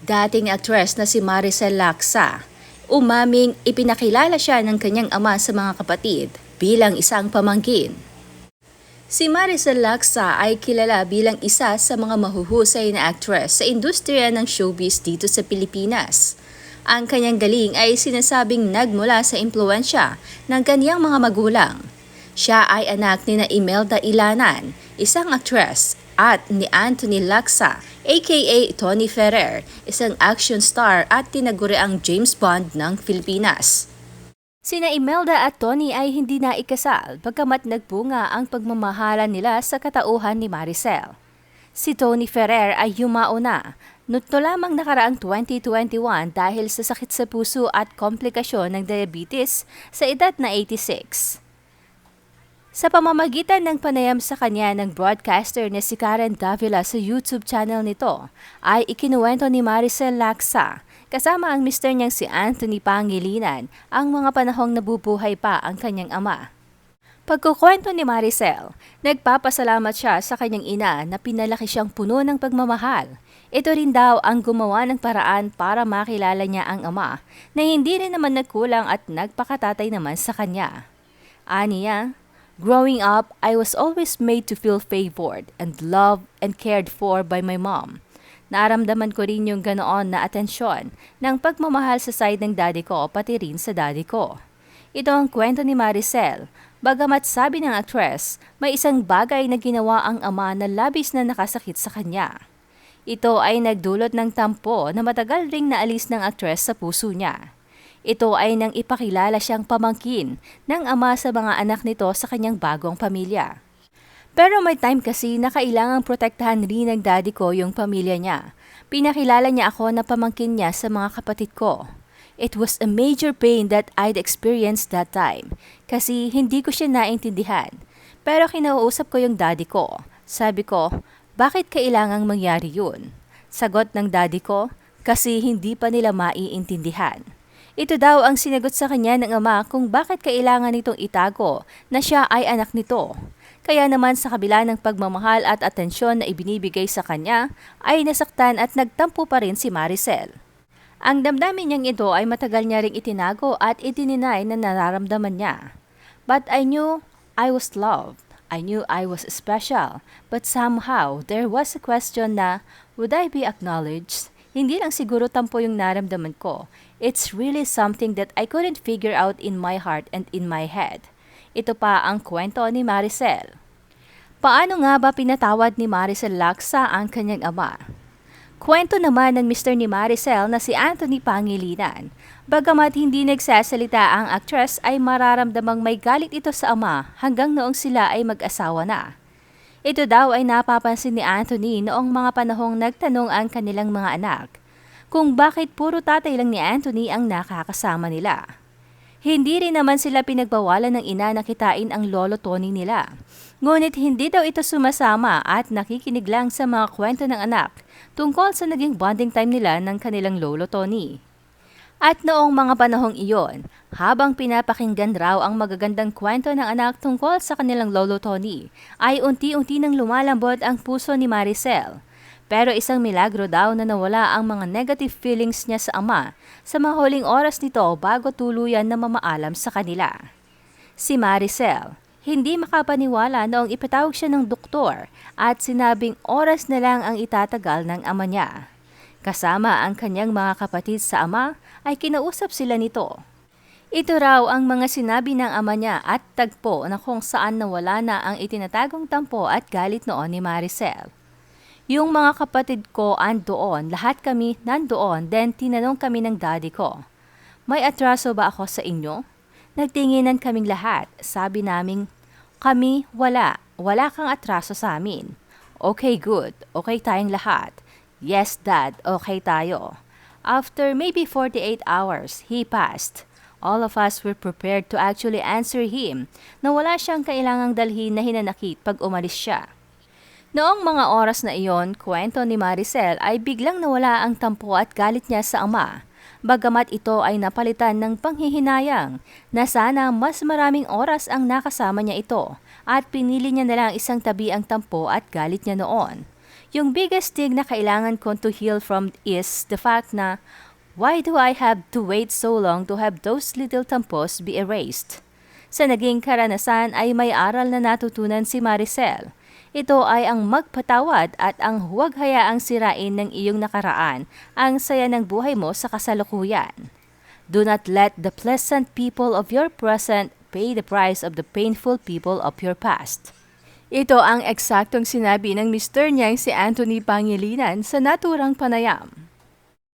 Dating actress na si Maricel Laksa, umaming ipinakilala siya ng kanyang ama sa mga kapatid bilang isang pamangkin. Si Maricel Laksa ay kilala bilang isa sa mga mahuhusay na actress sa industriya ng showbiz dito sa Pilipinas. Ang kanyang galing ay sinasabing nagmula sa impluensya ng kanyang mga magulang. Siya ay anak ni na Imelda Ilanan, isang actress, at ni Anthony Laksa, aka Tony Ferrer, isang action star at tinaguriang James Bond ng Pilipinas. Sina Imelda at Tony ay hindi na ikasal pagkamat nagbunga ang pagmamahalan nila sa katauhan ni Maricel. Si Tony Ferrer ay yumao na, nito lamang nakaraang 2021 dahil sa sakit sa puso at komplikasyon ng diabetes sa edad na 86. Sa pamamagitan ng panayam sa kanya ng broadcaster na si Karen Davila sa YouTube channel nito, ay ikinuwento ni Maricel Laksa kasama ang mister niyang si Anthony Pangilinan ang mga panahong nabubuhay pa ang kanyang ama. Pagkukwento ni Maricel, nagpapasalamat siya sa kanyang ina na pinalaki siyang puno ng pagmamahal. Ito rin daw ang gumawa ng paraan para makilala niya ang ama na hindi rin naman nagkulang at nagpakatatay naman sa kanya. Aniya, growing up, I was always made to feel favored and loved and cared for by my mom. Naramdaman ko rin yung ganoon na atensyon ng pagmamahal sa side ng daddy ko pati rin sa daddy ko. Ito ang kwento ni Maricel. Bagamat sabi ng actress, may isang bagay na ginawa ang ama na labis na nakasakit sa kanya. Ito ay nagdulot ng tampo na matagal ring naalis ng actress sa puso niya. Ito ay nang ipakilala siyang pamangkin ng ama sa mga anak nito sa kanyang bagong pamilya. Pero may time kasi na kailangang protektahan rin ng daddy ko yung pamilya niya. Pinakilala niya ako na pamangkin niya sa mga kapatid ko. It was a major pain that I'd experienced that time kasi hindi ko siya naintindihan. Pero kinausap ko yung daddy ko. Sabi ko, bakit kailangang mangyari yun? Sagot ng daddy ko, kasi hindi pa nila maiintindihan. Ito daw ang sinagot sa kanya ng ama kung bakit kailangan nitong itago na siya ay anak nito. Kaya naman sa kabila ng pagmamahal at atensyon na ibinibigay sa kanya, ay nasaktan at nagtampo pa rin si Maricel. Ang damdamin niyang ito ay matagal niya ring itinago at itininay na nararamdaman niya. But I knew I was loved. I knew I was special. But somehow, there was a question na, would I be acknowledged? Hindi lang siguro tampo yung naramdaman ko. It's really something that I couldn't figure out in my heart and in my head. Ito pa ang kwento ni Maricel. Paano nga ba pinatawad ni Maricel Laksa ang kanyang ama? Kwento naman ng mister ni Maricel na si Anthony Pangilinan. Bagamat hindi nagsasalita ang actress ay mararamdamang may galit ito sa ama hanggang noong sila ay mag-asawa na. Ito daw ay napapansin ni Anthony noong mga panahong nagtanong ang kanilang mga anak kung bakit puro tatay lang ni Anthony ang nakakasama nila. Hindi rin naman sila pinagbawalan ng ina na kitain ang lolo Tony nila. Ngunit hindi daw ito sumasama at nakikinig lang sa mga kwento ng anak tungkol sa naging bonding time nila ng kanilang lolo Tony. At noong mga panahong iyon, habang pinapakinggan raw ang magagandang kwento ng anak tungkol sa kanilang lolo Tony, ay unti-unti nang lumalambot ang puso ni Maricel. Pero isang milagro daw na nawala ang mga negative feelings niya sa ama sa mga huling oras nito bago tuluyan na mamaalam sa kanila. Si Maricel, hindi makapaniwala noong ipatawag siya ng doktor at sinabing oras na lang ang itatagal ng ama niya. Kasama ang kanyang mga kapatid sa ama ay kinausap sila nito. Ito raw ang mga sinabi ng ama niya at tagpo na kung saan nawala na ang itinatagong tampo at galit noon ni Maricel. Yung mga kapatid ko andoon, lahat kami nandoon, then tinanong kami ng daddy ko, may atraso ba ako sa inyo? Nagtinginan kaming lahat, sabi naming, kami wala kang atraso sa amin. Okay, good, okay tayong lahat. Yes dad, okay tayo. After maybe 48 hours, he passed. All of us were prepared to actually answer him na wala siyang kailangang dalhin na hinanakit pag umalis siya. Noong mga oras na iyon, kwento ni Maricel ay biglang nawala ang tampo at galit niya sa ama. Bagamat ito ay napalitan ng panghihinayang na sana mas maraming oras ang nakasama niya ito at pinili niya na lang isang tabi ang tampo at galit niya noon. Yung biggest thing na kailangan kong to heal from is the fact na why do I have to wait so long to have those little tampos be erased? Sa naging karanasan ay may aral na natutunan si Maricel. Ito ay ang magpatawad at ang huwag hayaang sirain ng iyong nakaraan ang saya ng buhay mo sa kasalukuyan. Do not let the pleasant people of your present pay the price of the painful people of your past. Ito ang eksaktong sinabi ng Mr. niyang si Anthony Pangilinan sa naturang panayam.